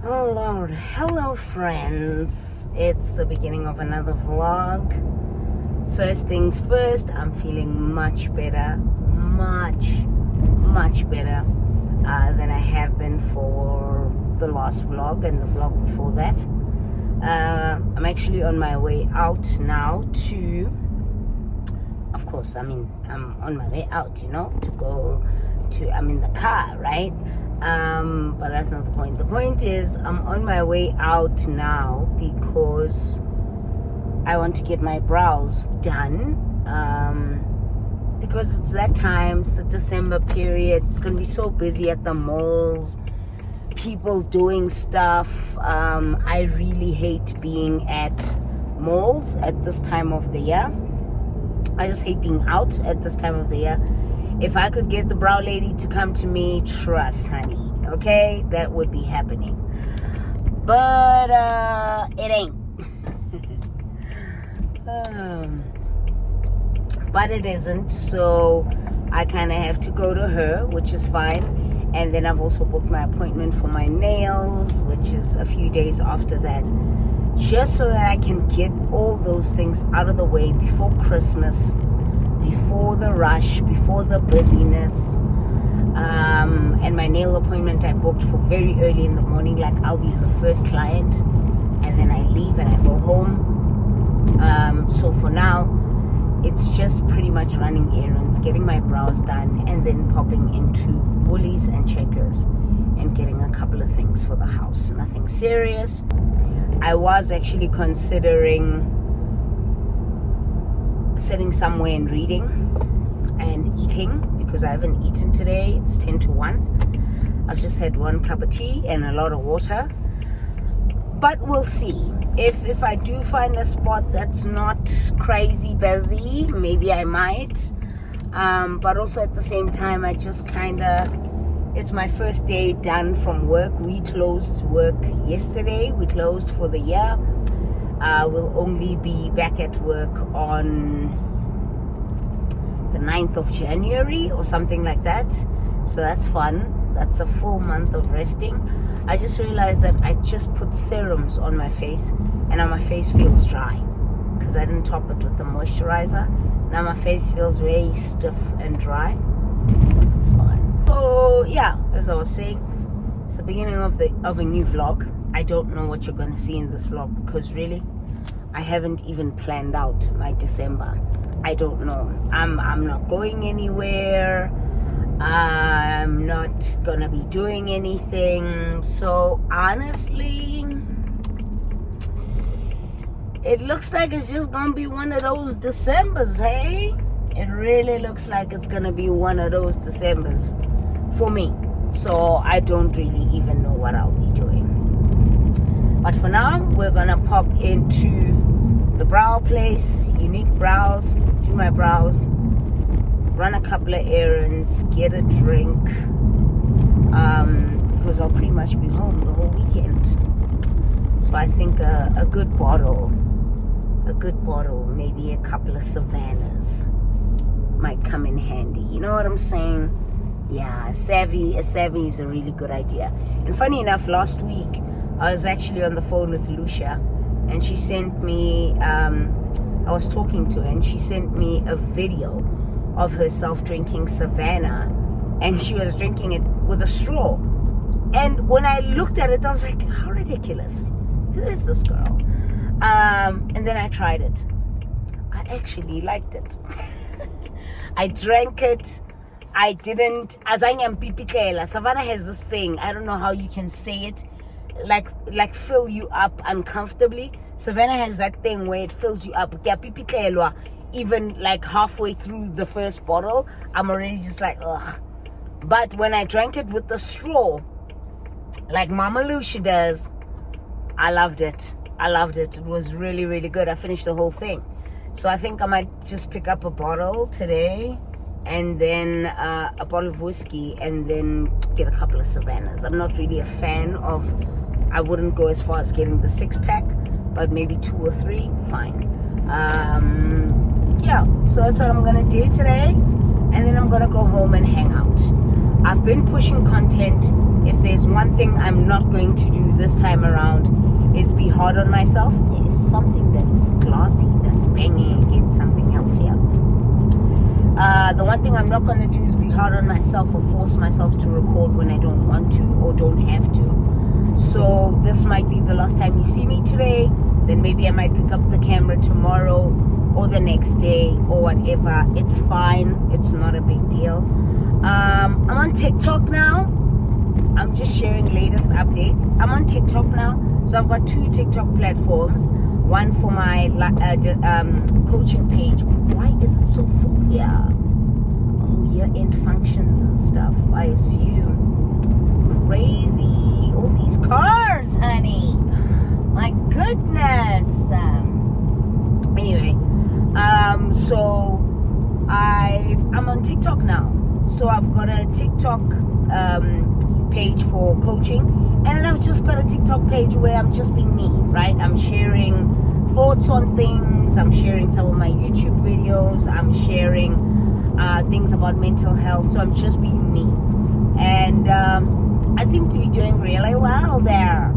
Oh Lord, hello friends. It's the beginning of another vlog. First things first, I'm feeling much better, much better than I have been for the last vlog and the vlog before that. I'm actually on my way out now to, of course, I'm on my way out, to go to, I'm in the car, right? But that's not the point. The point is I'm on my way out now because I want to get my brows done, because it's that time, it's the December period. It's going to be so busy at the malls, people doing stuff. I really hate being at malls at this time of the year. I just hate being out at this time of the year. If I could get the brow lady to come to me, trust, honey, okay? That would be happening. But it ain't. But it isn't, so I kind of have to go to her, which is fine. And then I've also booked my appointment for my nails, which is a few days after that, just so that I can get all those things out of the way before Christmas, before the rush, before the busyness. And my nail appointment I booked for very early in the morning, like I'll be her first client, and then I leave and I go home. So for now, it's just pretty much running errands, getting my brows done, and then popping into Woolies and Checkers and getting a couple of things for the house. Nothing serious. I was actually considering sitting somewhere and reading and eating, because I haven't eaten today. It's 10 to 1. I've just had 1 cup of tea and a lot of water. But we'll see. If I do find a spot that's not crazy busy, maybe I might. But also at the same time, I just it's my first day done from work. We closed work yesterday. We closed for the year. We'll only be back at work on the 9th of January or something like that. So that's fun. That's a full month of resting. I just realized that I just put serums on my face and now my face feels dry because I didn't top it with the moisturizer. Now my face feels very stiff and dry. It's fine. So yeah, as I was saying, it's the beginning of a new vlog. I don't know what you're going to see in this vlog because really I haven't even planned out my December. I don't know. I'm not going anywhere. I'm not gonna be doing anything. So honestly, it looks like it's just gonna be one of those Decembers, hey? It really looks like it's gonna be one of those Decembers for me. So I don't really even know what I'll be doing. But for now, we're gonna pop into the brow place, Unique Brows, do my brows, run a couple of errands, get a drink, because I'll pretty much be home the whole weekend. So I think a good bottle, maybe a couple of Savannahs might come in handy. You know what I'm saying? Yeah, a savvy is a really good idea. And funny enough, last week I was actually on the phone with Lucia, and she sent me, I was talking to her, and she sent me a video of herself drinking Savannah, and she was drinking it with a straw. And when I looked at it, I was like, how ridiculous. Who is this girl? And then I tried it. I actually liked it. I drank it. I didn't. Azanyam pipikela. Savannah has this thing. I don't know how you can say it. Like fill you up uncomfortably. Savannah has that thing where it fills you up. Even like halfway through the first bottle, I'm already just like, ugh. But when I drank it with the straw, like Mama Lucia does, I loved it. It was really, really good. I finished the whole thing. So I think I might just pick up a bottle today, and then a bottle of whiskey, and then get a couple of Savannahs. I'm not really a fan of, I wouldn't go as far as getting the 6-pack, but maybe 2 or 3, fine. Yeah, so that's what I'm gonna do today, and then I'm gonna go home and hang out. I've been pushing content. If there's there's one thing I'm not going to do this time around is be hard on myself. There is something that's glassy that's banging against something else here. The one thing I'm not going to do is be hard on myself or force myself to record when I don't want to or don't have to. So this might be the last time you see me today. Then maybe I might pick up the camera tomorrow or the next day or whatever. It's fine. It's not a big deal. I'm on TikTok now. I'm just sharing latest updates. I'm on TikTok now. So I've got 2 TikTok platforms. One for my coaching page. Why is it so full here? Oh, year-end functions and stuff, I assume. Crazy. All these cars, honey. My goodness. Anyway, so I'm on TikTok now. So I've got a TikTok page for coaching, and then I've just got a TikTok page where I'm just being me, right? I'm sharing thoughts on things. I'm sharing some of my YouTube videos. I'm sharing things about mental health. So I'm just being me, and I seem to be doing really well there.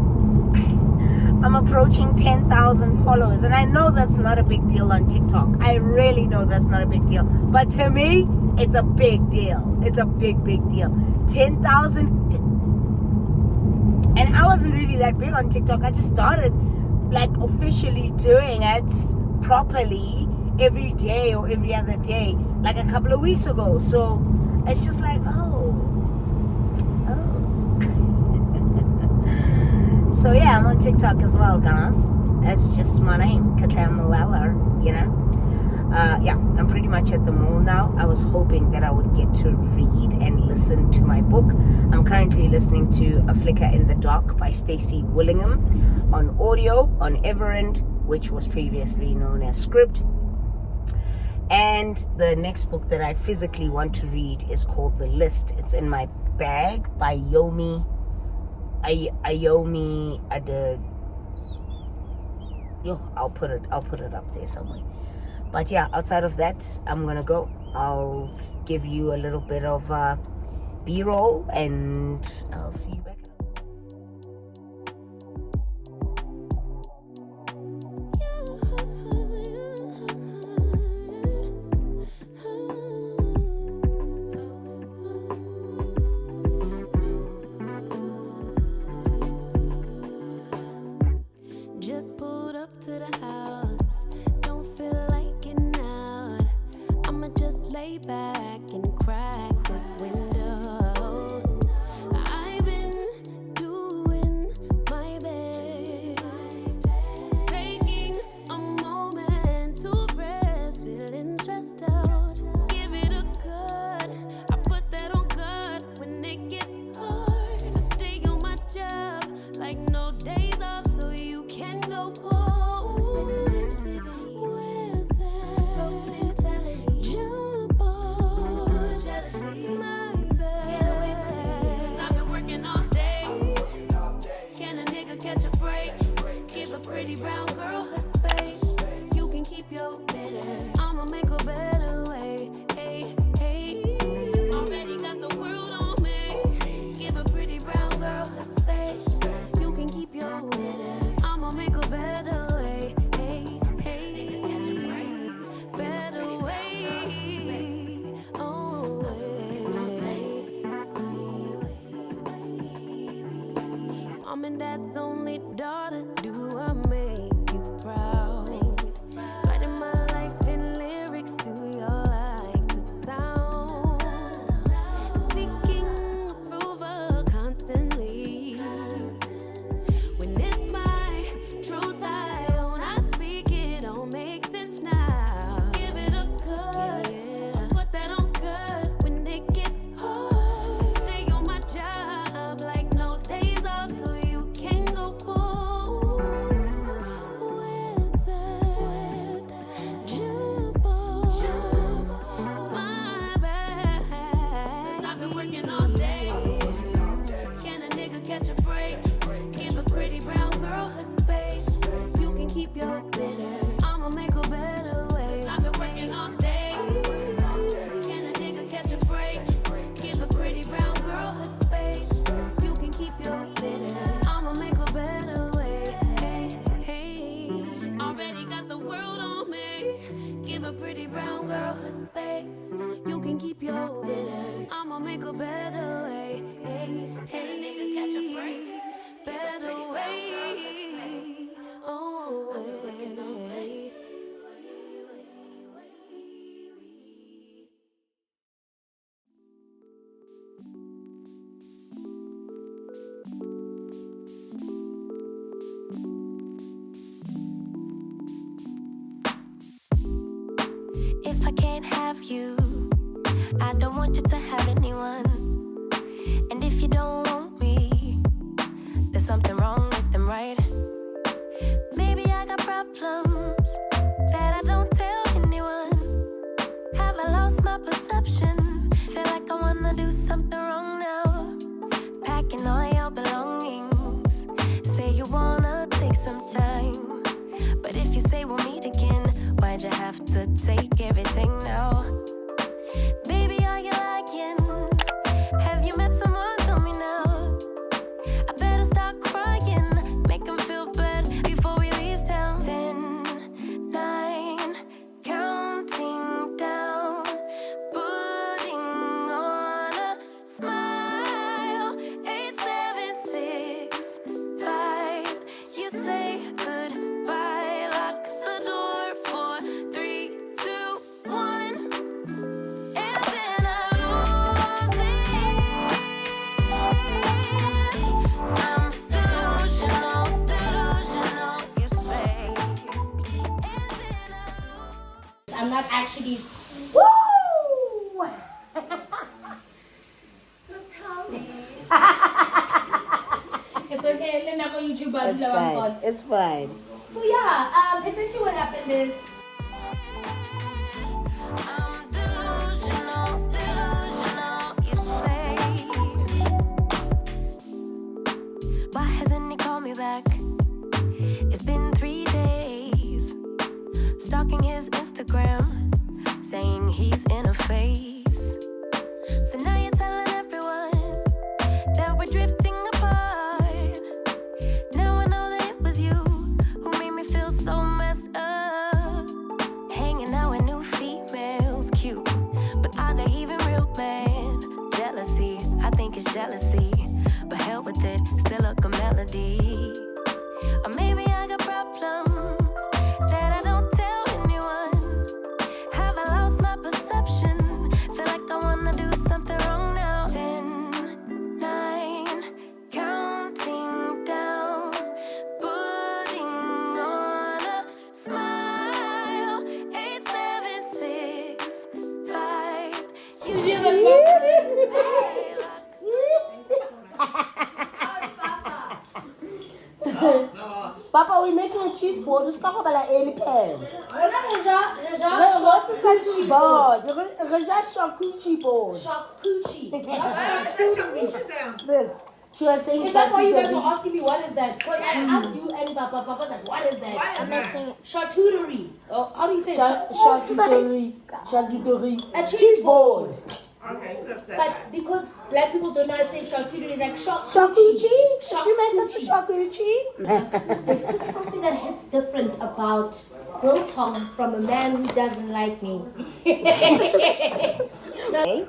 I'm approaching 10,000 followers, and I know that's not a big deal on TikTok. I really know that's not a big deal, but to me, it's a big deal. It's a big deal. 10,000. And I wasn't really that big on TikTok. I just started like officially doing it properly every day or every other day like a couple of weeks ago. So it's just like, oh. So yeah, I'm on TikTok as well, guys. That's just my name, Katleho, you know. Yeah, I'm pretty much at the mall now. I was hoping that I would get to read and listen to my book. I'm currently listening to A Flicker in the Dark by Stacey Willingham on audio on errands, which was previously known as Script. And the next book that I physically want to read is called The List. It's in my bag by Ayomi Ade. I'll put it up there somewhere. But yeah, outside of that, I'm gonna go. I'll give you a little bit of B-roll, and I'll see you back. Just pulled up to the house. Don't feel like getting out. I'ma just lay back and crack this window. I've been doing my best, taking a moment to rest, feeling stressed out. Give it a good. I put that on God when it gets hard. I stay on my job like no days off, so you can go home with that. Jump on jealousy, my bad. Get away from me, 'cause I've been working all day. Can a nigga catch a break? Give a pretty brown girl her space. You can keep your bitter. I'ma make a better way. Hey, hey. Already got the world on me. Give a pretty brown girl her space. You can keep your bitter. I'ma make a better way. Hey, hey. Better way. Oh, Mom and Dad's only daughter. Do I make you proud? Writing my life in lyrics. Do you like the sound? Seeking approval constantly. When it's my truth I own, I speak it. Don't make sense now. Give it a good. Put that on good when it gets hard. I stay on my job like no days off, so you can go home with that. Jump on my bad. 'Cause I've been working all day. Can a nigga catch a break? Give a pretty brown girl her space. You can keep your bitter. I'ma make a better way. 'Cause I've been working all day. Can a nigga catch a break? Give a pretty brown girl her space. You can keep if I can't have you, I don't want you to have anyone. And if you don't want me, there's something wrong with them, right? Maybe I got problems that I don't tell anyone. Have I lost my perception? Feel like I wanna do something wrong now. Packing all your belongings. Say you wanna take some time, but if you say we'll meet again, why'd you have to take everything now? Baby, are you lying? Have you met someone? Tell me now. I better start crying, make them feel bad before we leave town. 10, 9, counting down, putting on a smile. 8, 7, 6, 5. You say goodbye, lock the door for 3, 2, 1, and then I lose it. I'm delusional, delusional, you say, and then I lose. I'm not actually. Woo! It's okay. Then I'm on YouTube. But It's fine. It's fine. So yeah, essentially what happened is I'm delusional, delusional, you say. Why hasn't he called me back? It's been 3 days. Stalking his Instagram, saying he's in a phase. So now you're telling everyone that we're drifting apart. Now I know that it was you who made me feel so messed up. Hanging out with new females, cute, but are they even real, man? Jealousy, I think it's jealousy, but hell with it, still a good melody. Or maybe I got problems that I don't tell anyone. Have I lost my perception? Feel like I wanna do something wrong now. 10, 9, counting down, putting on a smile. 8, 7, 6, 5. Papa, we're making a cheese board. Let's talk about an elephant. What's a cheese board? SharkChoochie board. SharkChoochie. This. She was saying Is that why you guys were charcuterie. asking me what is that? Because I asked you and Papa. Papa's like, what is that? I'm not saying charcuterie. Oh, how do you say it? Charcuterie. Charcuterie. A Cheese board. Okay, you could have said But that. because black people don't know how to say charcuterie, it's like Charcuterie? Did you make us a charcuterie? There's just something that hits different about biltong from a man who doesn't like me. Okay.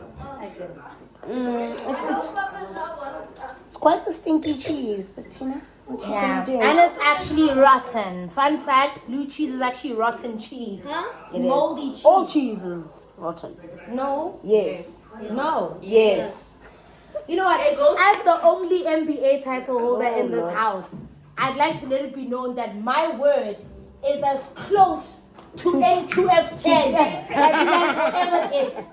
It's quite the stinky cheese, but you know, what you gonna do? And it's actually rotten. Fun fact, blue cheese is actually rotten cheese. It's It is. moldy cheese. All cheese is rotten. No. Yes. No. Yes. You know what? As the only MBA title holder Oh, in this Lord. house, I'd like to let it be known that my word is as close to NQF10 as you guys will ever get.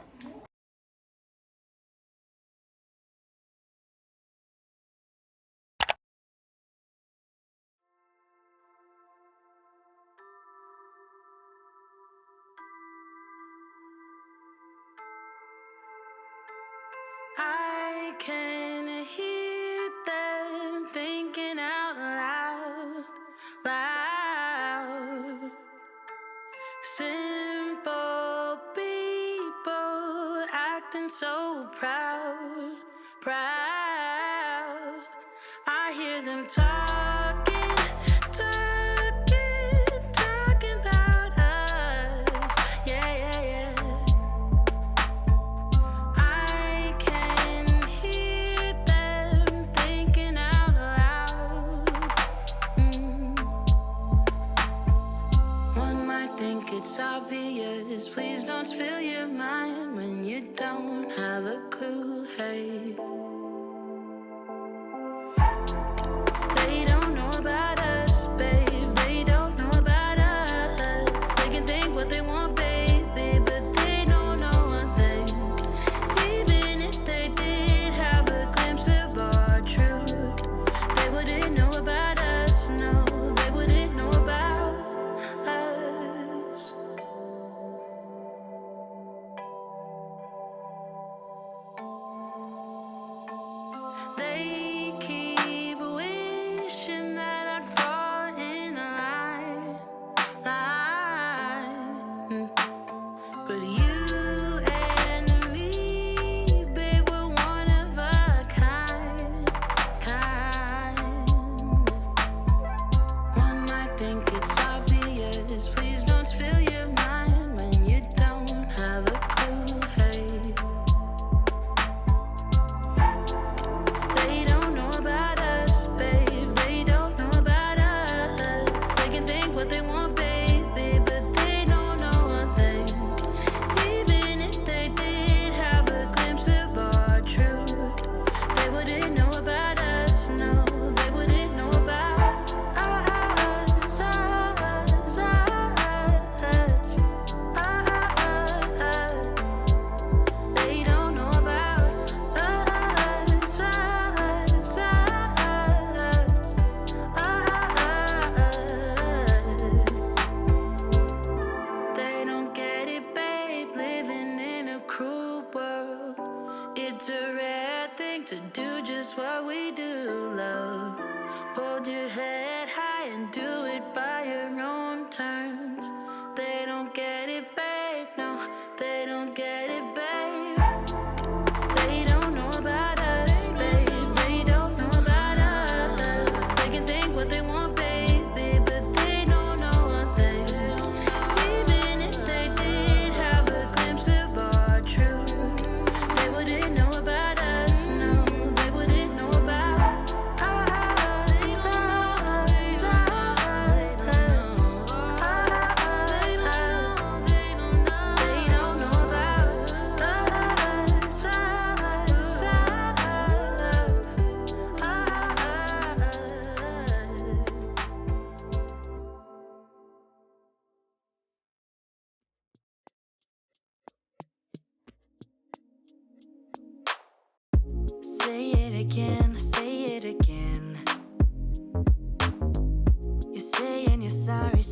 I can hear them thinking out loud, loud. Simple people acting so proud, proud. I hear them talking, talking, talking about us. Yeah, yeah, yeah. I can hear them thinking out loud. One might think it's obvious. Please don't spill your mind when you don't have a clue. Hey, they don't know about us, babe. They don't know about us. They can think what they want, baby, but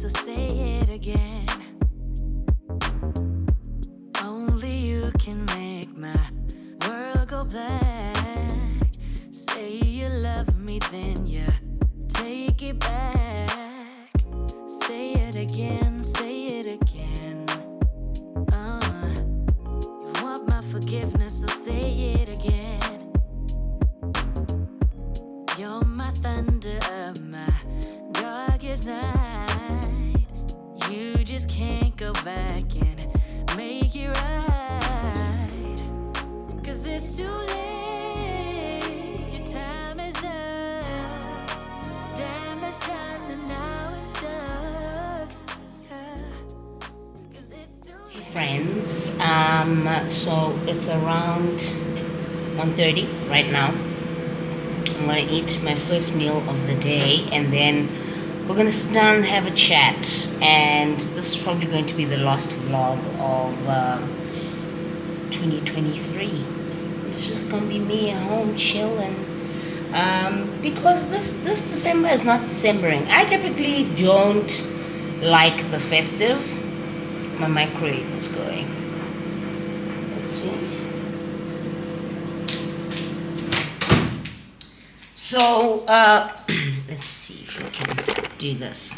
so say it again. Only you can make my world go black. Say you love me, then you take it back. Say it again, say it again. You want my forgiveness, so say it again. You're my thunder of my darkest night. You just can't go back and make it right. 'Cause it's too late, your time is up. Damage done and now it's stuck. 'Cause it's too late. Friends, so it's around 1:30 right now. I'm gonna eat my first meal of the day, and then we're gonna sit down and have a chat. And this is probably going to be the last vlog of 2023. It's just gonna be me at home chilling, because this December is not Decembering. I typically don't like the festive. My microwave is going. Let's see. So let's see if we can do this.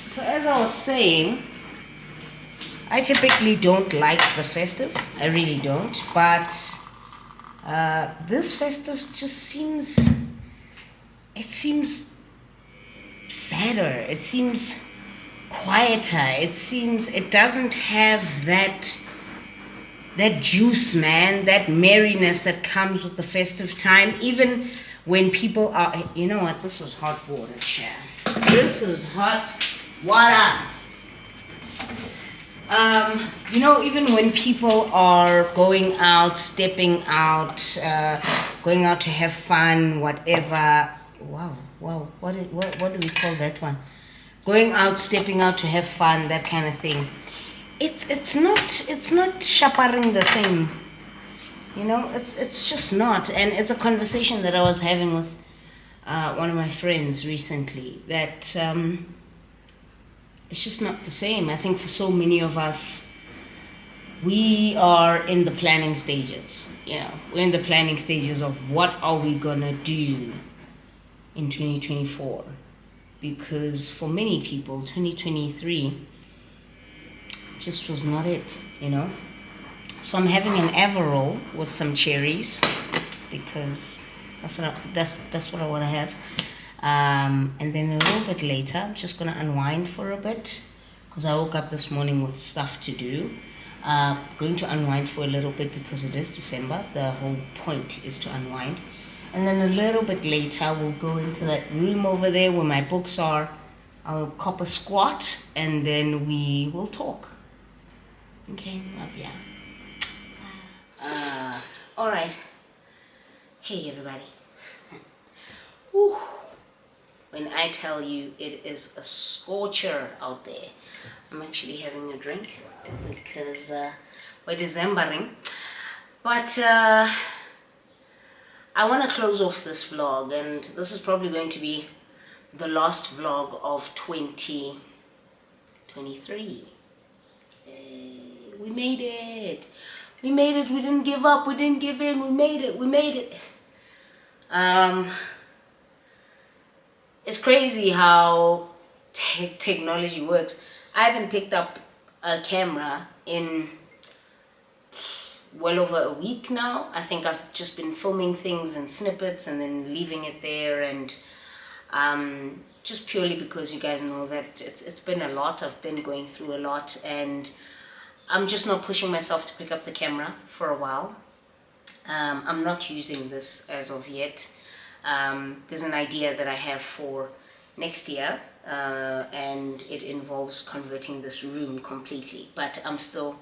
So as I was saying, I typically don't like the festive. I really don't. But this festive just seems sadder. It seems quieter. It doesn't have that juice, man, that merriness that comes with the festive time. Even when people are, you know what, this is hot water, Sha. This is hot water. You know, even when people are going out, stepping out, going out to have fun, whatever. Wow, what do we call that one? Going out, stepping out to have fun, that kind of thing. It's not chaparing the same, you know. It's just not. And it's a conversation that I was having with one of my friends recently, that it's just not the same. I think for so many of us, we are in the planning stages. You know, we're in the planning stages of what are we gonna do in 2024, because for many people, 2023 just was not it, you know. So I'm having an Averroll with some cherries, because that's what I want to have. And then a little bit later, I'm just gonna unwind for a bit, because I woke up this morning with stuff to do. Going to unwind for a little bit because it is December. The whole point is to unwind. And then a little bit later, we'll go into that room over there where my books are. I'll cop a squat, and then we will talk. Okay, love ya. All right. Hey, everybody. Whew. When I tell you it is a scorcher out there, I'm actually having a drink because we're Decembering. But I want to close off this vlog, and this is probably going to be the last vlog of 2023. We made it. We made it. We didn't give up. We didn't give in. We made it. We made it. It's crazy how technology works. I haven't picked up a camera in well over a week now. I think I've just been filming things in snippets and then leaving it there, and just purely because you guys know that it's been a lot. I've been going through a lot, and I'm just not pushing myself to pick up the camera for a while. I'm not using this as of yet. There's an idea that I have for next year, and it involves converting this room completely, but I'm still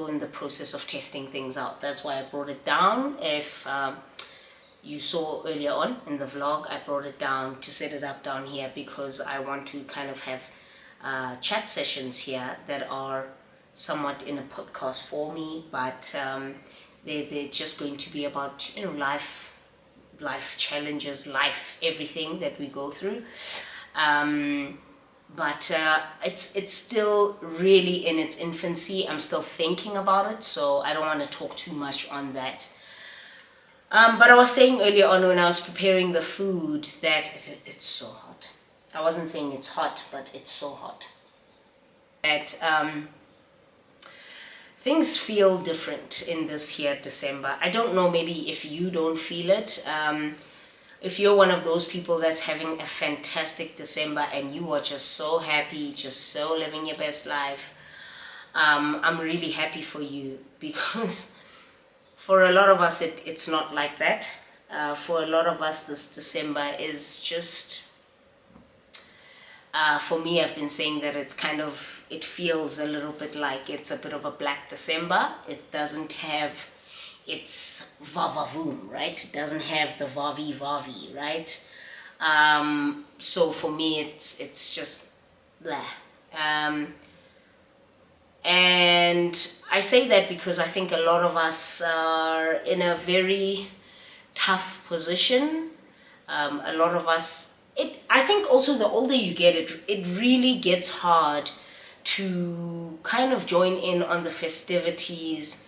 in the process of testing things out. That's why I brought it down. If you saw earlier on in the vlog, I brought it down to set it up down here, because I want to kind of have chat sessions here that are somewhat in a podcast for me, but they're just going to be about, you know, life challenges, life, everything that we go through. but it's still really in its infancy. I'm still thinking about it, so I don't want to talk too much on that. But I was saying earlier on when I was preparing the food that it's so hot. I wasn't saying it's hot, but it's so hot. That things feel different in this here December. I don't know, maybe if you don't feel it. If you're one of those people that's having a fantastic December and you are just so happy, just so living your best life, I'm really happy for you, because for a lot of us it's not like that. For a lot of us this December is just, for me, I've been saying that it's kind of, it feels a little bit like it's a bit of a black December. It doesn't have its vavavoom, right? It doesn't have the vavi, right? So for me, it's just blah. And I say that because I think a lot of us are in a very tough position. A lot of us, I think also the older you get, it really gets hard to kind of join in on the festivities.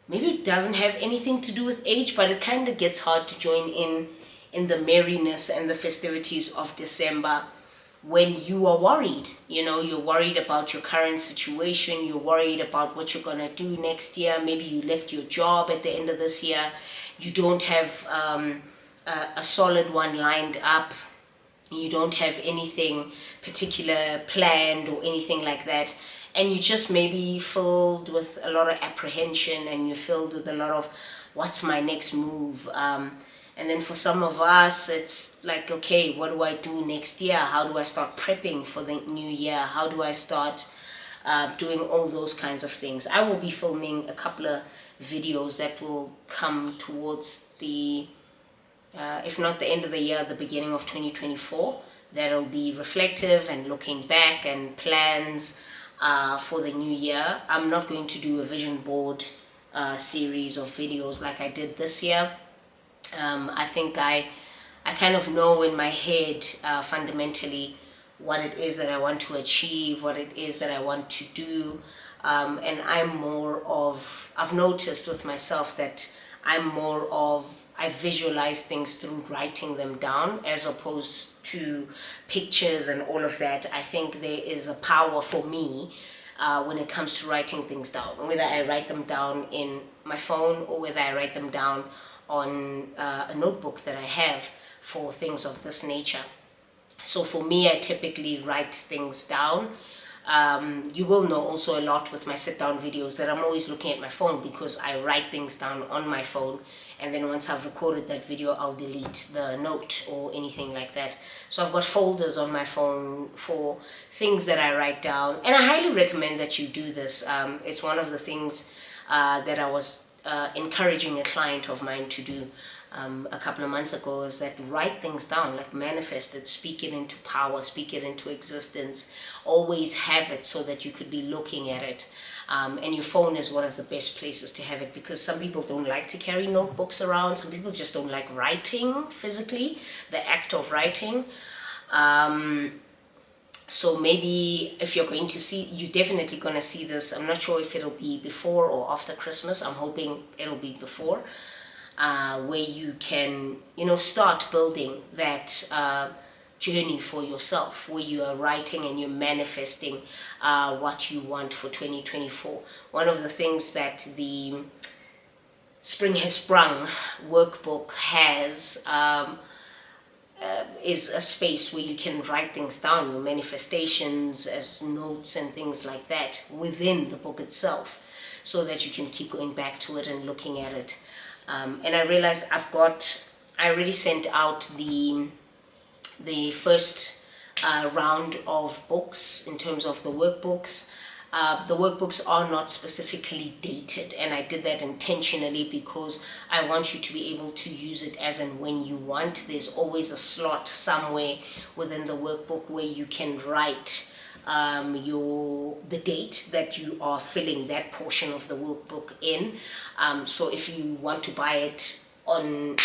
Maybe it doesn't have anything to do with age, but it kind of gets hard to join in the merriness and the festivities of December when you are worried. You know, you're worried about your current situation, you're worried about what you're gonna do next year. Maybe you left your job at the end of this year, you don't have a solid one lined up, you don't have anything particular planned or anything like that, and you just maybe filled with a lot of apprehension, and you're filled with a lot of what's my next move. And then for some of us, it's like, okay, what do I do next year? How do I start prepping for the new year? How do I start doing all those kinds of things? I will be filming a couple of videos that will come towards the, if not the end of the year, the beginning of 2024. That'll be reflective and looking back and plans for the new year. I'm not going to do a vision board series of videos like I did this year. I think I kind of know in my head fundamentally what it is that I want to achieve, what it is that I want to do, and I'm more of, I've noticed with myself that I visualize things through writing them down as opposed to pictures and all of that. I think there is a power for me when it comes to writing things down, whether I write them down in my phone or whether I write them down on a notebook that I have for things of this nature. So for me, I typically write things down. You will know also a lot with my sit down videos that I'm always looking at my phone, because I write things down on my phone, and then once I've recorded that video, I'll delete the note or anything like that. So I've got folders on my phone for things that I write down, and I highly recommend that you do this. It's one of the things that I was encouraging a client of mine to do a couple of months ago, is that write things down, like manifest it, speak it into power, speak it into existence, always have it so that you could be looking at it. And your phone is one of the best places to have it, because some people don't like to carry notebooks around, some people just don't like writing physically, the act of writing. So maybe if you're going to see, you're definitely going to see this. I'm not sure if it'll be before or after Christmas. I'm hoping it'll be before, where you can, start building that journey for yourself, where you are writing and you're manifesting what you want for 2024. One of the things that the Spring Has Sprung workbook has is a space where you can write things down, your manifestations as notes and things like that within the book itself, so that you can keep going back to it and looking at it. And I realized I already sent out the first round of books in terms of the workbooks. The workbooks are not specifically dated, and I did that intentionally because I want you to be able to use it as and when you want. There's always a slot somewhere within the workbook where you can write the date that you are filling that portion of the workbook in. So if you want to buy it on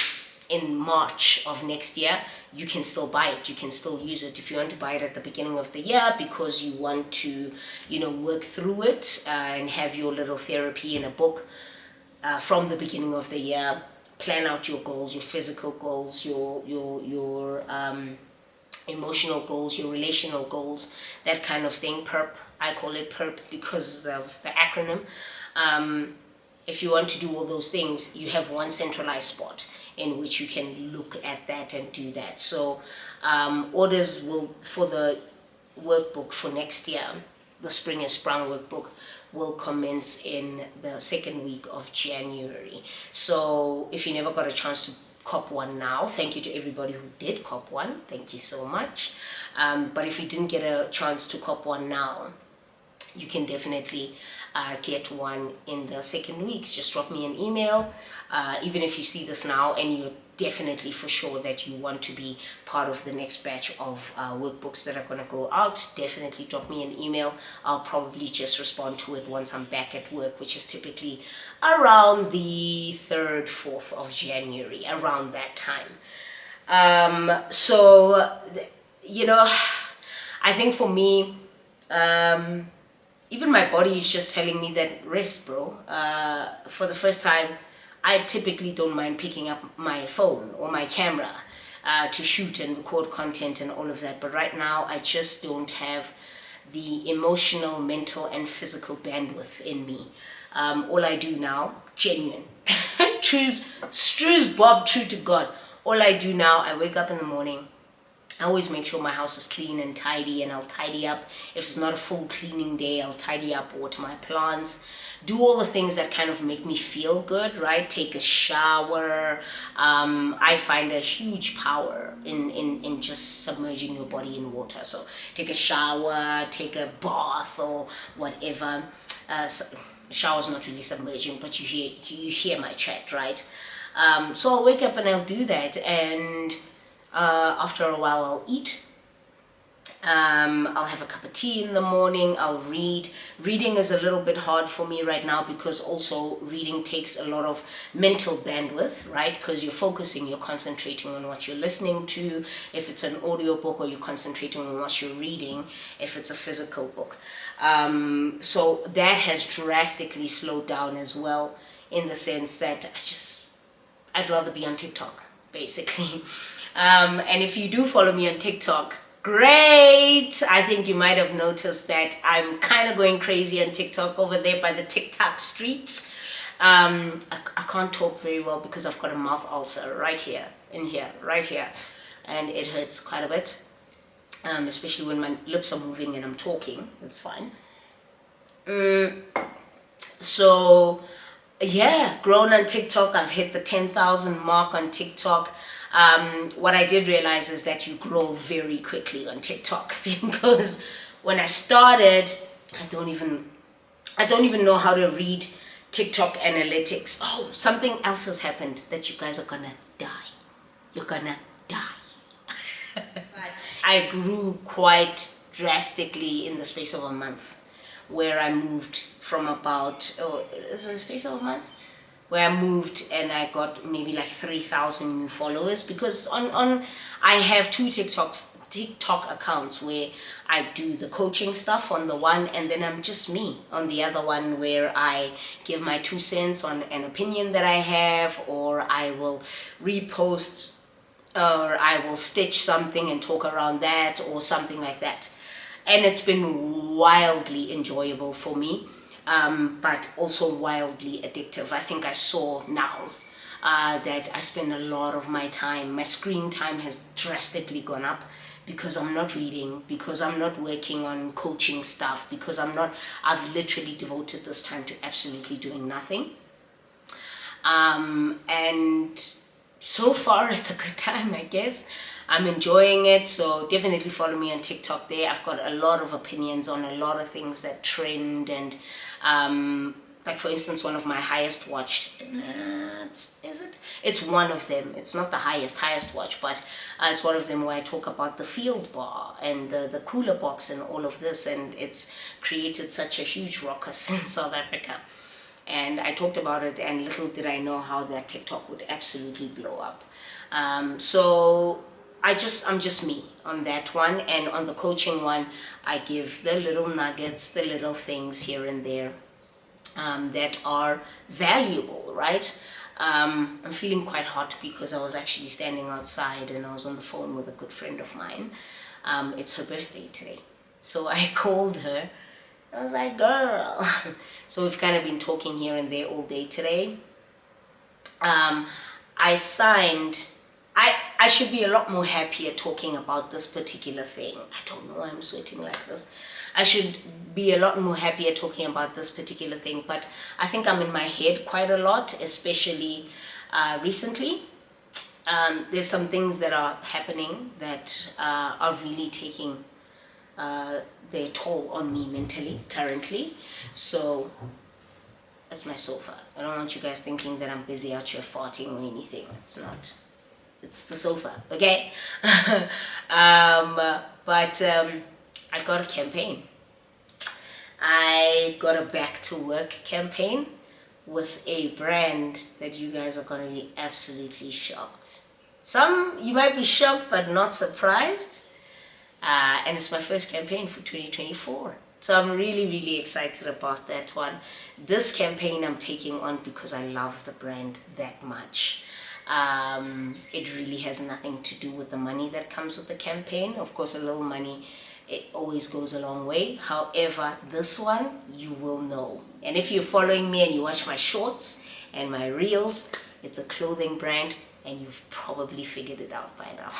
in March of next year, you can still buy it. You can still use it if you want to buy it at the beginning of the year because you want to, work through it and have your little therapy in a book from the beginning of the year. Plan out your goals, your physical goals, your emotional goals, your relational goals, that kind of thing. PERP, I call it PERP because of the acronym. If you want to do all those things, you have one centralized spot in which you can look at that and do that. So orders for the workbook for next year, the Spring and Sprung workbook, will commence in the second week of January. So if you never got a chance to cop one now, thank you to everybody who did cop one. Thank you so much. But if you didn't get a chance to cop one now, you can definitely get one in the second week. Just drop me an email. Even if you see this now and you're definitely for sure that you want to be part of the next batch of workbooks that are going to go out, definitely drop me an email. I'll probably just respond to it once I'm back at work, which is typically around the 3rd, 4th of January, around that time. So, I think for me, even my body is just telling me that rest, bro. For the first time, I typically don't mind picking up my phone or my camera to shoot and record content and all of that. But right now, I just don't have the emotional, mental, and physical bandwidth in me. All I do now, genuine, Strue's Bob, true to God. All I do now, I wake up in the morning. I always make sure my house is clean and tidy, and I'll tidy up. If it's not a full cleaning day, I'll tidy up, water my plants, do all the things that kind of make me feel good, right? Take a shower. I find a huge power in just submerging your body in water. So take a shower, take a bath or whatever. Shower's not really submerging, but you hear my chat, right? So I'll wake up and I'll do that, and after a while I'll eat. I'll have a cup of tea in the morning. I'll read. Reading is a little bit hard for me right now because also reading takes a lot of mental bandwidth, right? Because you're focusing, you're concentrating on what you're listening to. If it's an audio book, or you're concentrating on what you're reading, if it's a physical book. So that has drastically slowed down as well, in the sense that I'd rather be on TikTok, basically. And if you do follow me on TikTok, great! I think you might have noticed that I'm kind of going crazy on TikTok over there by the TikTok streets. I can't talk very well because I've got a mouth ulcer right here, right here. And it hurts quite a bit, especially when my lips are moving and I'm talking. It's fine. So, yeah, grown on TikTok. I've hit the 10,000 mark on TikTok. What I did realize is that you grow very quickly on TikTok, because when I started, I don't even know how to read TikTok analytics. Oh, something else has happened that you guys are gonna die. You're gonna die. But I grew quite drastically in the space of a month, where I moved from about, is it a space of a month? Where I moved and I got maybe like 3,000 new followers, because I have two TikTok accounts where I do the coaching stuff on the one, and then I'm just me on the other one, where I give my 2 cents on an opinion that I have, or I will repost, or I will stitch something and talk around that, or something like that. And it's been wildly enjoyable for me. But also wildly addictive. I think I saw now that I spend a lot of my screen time has drastically gone up, because I'm not reading, because I'm not working on coaching stuff, because I've literally devoted this time to absolutely doing nothing. And so far it's a good time, I guess. I'm enjoying it, so definitely follow me on TikTok there. I've got a lot of opinions on a lot of things that trend, and like for instance, one of my highest watched, it's one of them, it's not the highest watch, but it's one of them where I talk about the field bar and the cooler box and all of this, and it's created such a huge ruckus in South Africa. And I talked about it, and little did I know how that TikTok would absolutely blow up. So I'm just me on that one, and on the coaching one, I give the little nuggets, the little things here and there that are valuable, right? I'm feeling quite hot because I was actually standing outside and I was on the phone with a good friend of mine. It's her birthday today, so I called her. I was like, girl. So we've kind of been talking here and there all day today. I should be a lot more happier talking about this particular thing. I don't know why I'm sweating like this. I should be a lot more happier talking about this particular thing, but I think I'm in my head quite a lot, especially recently. There's some things that are happening that are really taking their toll on me mentally currently. So that's my sofa. I don't want you guys thinking that I'm busy out here farting or anything. It's not. It's the sofa, okay? But I got a campaign. I got a back to work campaign with a brand that you guys are going to be absolutely shocked. Some, you might be shocked but not surprised. And it's my first campaign for 2024. So I'm really, really excited about that one. This campaign I'm taking on because I love the brand that much. It really has nothing to do with the money that comes with the campaign. Of course, a little money, it always goes a long way. However, this one, you will know. And if you're following me and you watch my shorts and my reels, it's a clothing brand, and you've probably figured it out by now.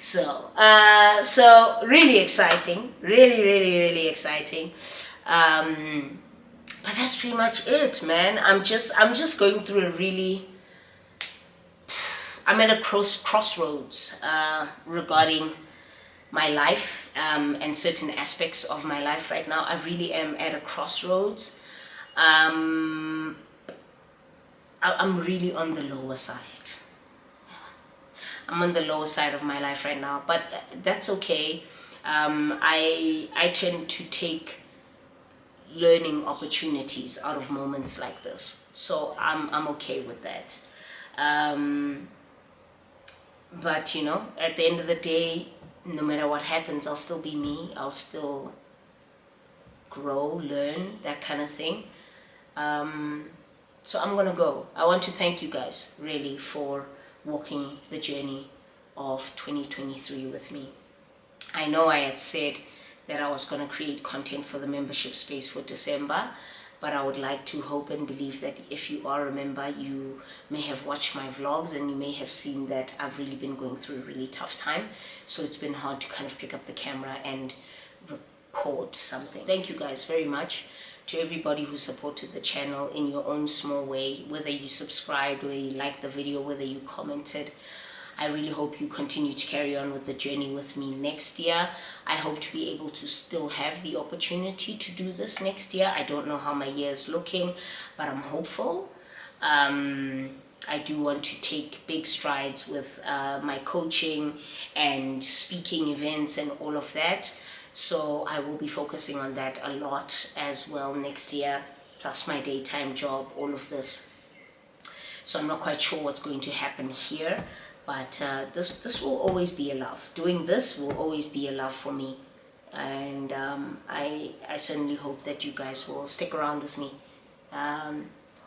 So really exciting, really exciting. But that's pretty much it, man. I'm just going through a really, I'm at a crossroads regarding my life and certain aspects of my life right now. I really am at a crossroads. I'm really on the lower side. I'm on the lower side of my life right now, but that's okay. I tend to take learning opportunities out of moments like this, so I'm okay with that. But you know, at the end of the day, no matter what happens, I'll still be me. I'll still grow, learn, that kind of thing. So I'm gonna go. I want to thank you guys really for walking the journey of 2023 with me. I know I had said that I was going to create content for the membership space for December, but I would like to hope and believe that if you are a member, you may have watched my vlogs and you may have seen that I've really been going through a really tough time, so it's been hard to kind of pick up the camera and record something. Thank you guys very much to everybody who supported the channel in your own small way, whether you subscribed, whether you liked the video, whether you commented. I really hope you continue to carry on with the journey with me next year. I hope to be able to still have the opportunity to do this next year. I don't know how my year is looking, but I'm hopeful. I do want to take big strides with my coaching and speaking events and all of that. So I will be focusing on that a lot as well next year, plus my daytime job, all of this. So I'm not quite sure what's going to happen here, but this will always be a love. Doing this will always be a love for me. And I certainly hope that you guys will stick around with me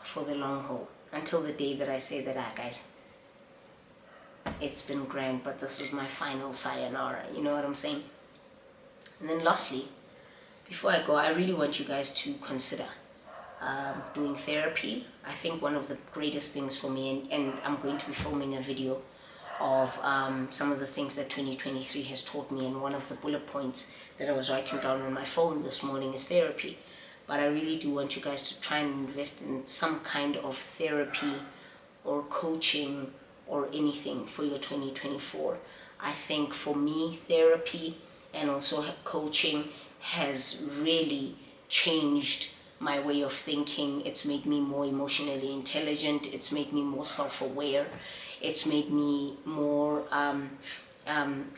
for the long haul, until the day that I say that, guys, it's been grand, but this is my final sayonara. You know what I'm saying? And then lastly, before I go, I really want you guys to consider doing therapy. I think one of the greatest things for me, and I'm going to be filming a video of some of the things that 2023 has taught me, and one of the bullet points that I was writing down on my phone this morning is therapy. But I really do want you guys to try and invest in some kind of therapy or coaching or anything for your 2024. I think for me, therapy and also coaching has really changed my way of thinking. It's made me more emotionally intelligent. It's made me more self-aware. It's made me more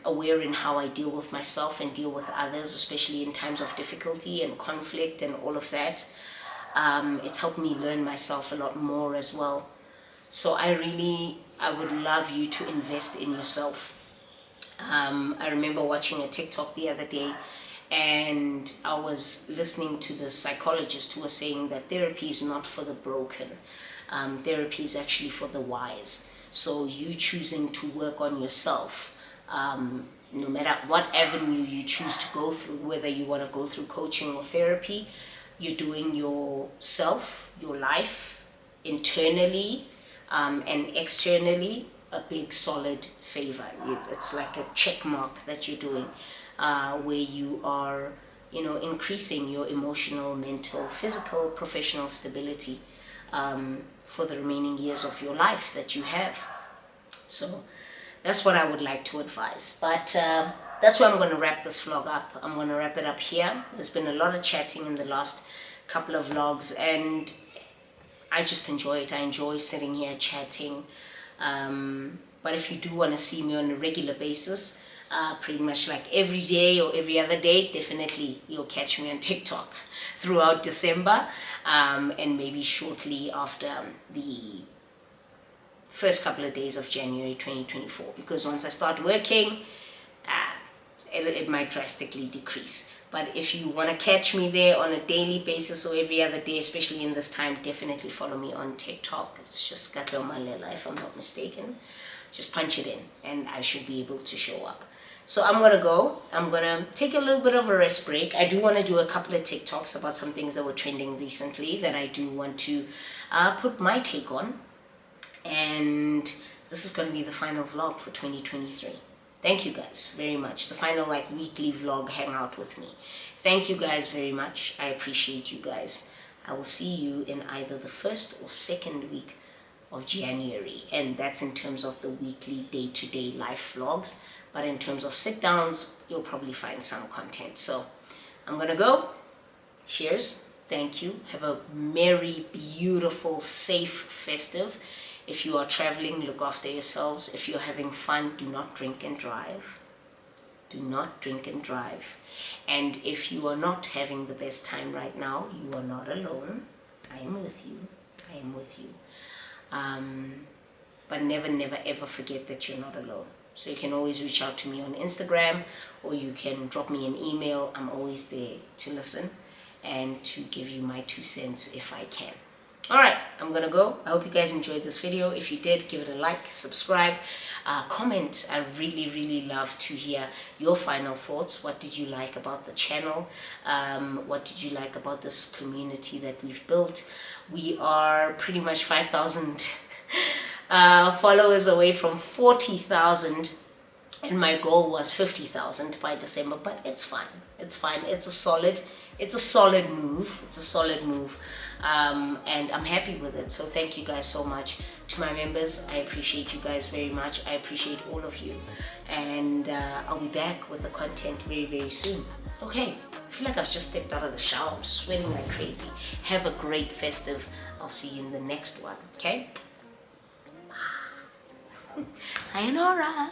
aware in how I deal with myself and deal with others, especially in times of difficulty and conflict and all of that. It's helped me learn myself a lot more as well. So I really I would love you to invest in yourself. I remember watching a TikTok the other day, and I was listening to the psychologist who was saying that therapy is not for the broken. Therapy is actually for the wise. So you choosing to work on yourself, no matter what avenue you choose to go through, whether you want to go through coaching or therapy, you're doing yourself, your life, internally and externally, a big solid favor. It's like a check mark that you're doing, where you are, increasing your emotional, mental, physical, professional stability for the remaining years of your life that you have. So that's what I would like to advise. But that's where I'm going to wrap this vlog up. I'm going to wrap it up here. There's been a lot of chatting in the last couple of vlogs, and I just enjoy it. I enjoy sitting here chatting. But if you do want to see me on a regular basis, pretty much like every day or every other day, definitely you'll catch me on TikTok throughout December, and maybe shortly after the first couple of days of January 2024, because once I start working, it might drastically decrease. But if you want to catch me there on a daily basis or every other day, especially in this time, definitely follow me on TikTok. It's just Katleho, if I'm not mistaken. Just punch it in and I should be able to show up. So I'm going to go. I'm going to take a little bit of a rest break. I do want to do a couple of TikToks about some things that were trending recently that I do want to put my take on. And this is going to be the final vlog for 2023. Thank you guys very much. The final weekly vlog hangout with me. Thank you guys very much. I appreciate you guys. I will see you in either the first or second week of January. And that's in terms of the weekly day-to-day life vlogs. But in terms of sit-downs, you'll probably find some content. So I'm going to go. Cheers. Thank you. Have a merry, beautiful, safe, festive. If you are traveling, look after yourselves. If you're having fun, do not drink and drive. Do not drink and drive. And if you are not having the best time right now, you are not alone. I am with you. I am with you. But never, never, ever forget that you're not alone. So you can always reach out to me on Instagram, or you can drop me an email. I'm always there to listen and to give you my 2 cents if I can. Alright, I'm gonna go. I hope you guys enjoyed this video. If you did, give it a like, subscribe, comment. I really, really love to hear your final thoughts. What did you like about the channel? What did you like about this community that we've built? We are pretty much 5,000 followers away from 40,000, and my goal was 50,000 by December, but it's fine. It's fine. It's a solid move. It's a solid move. And I'm happy with it. So thank you guys so much. To my members, I appreciate you guys very much. I appreciate all of you. And I'll be back with the content very, very soon. Okay, I feel like I've just stepped out of the shower. I'm sweating like crazy. Have a great festive. I'll see you in the next one. Okay? Bye. Sayonara.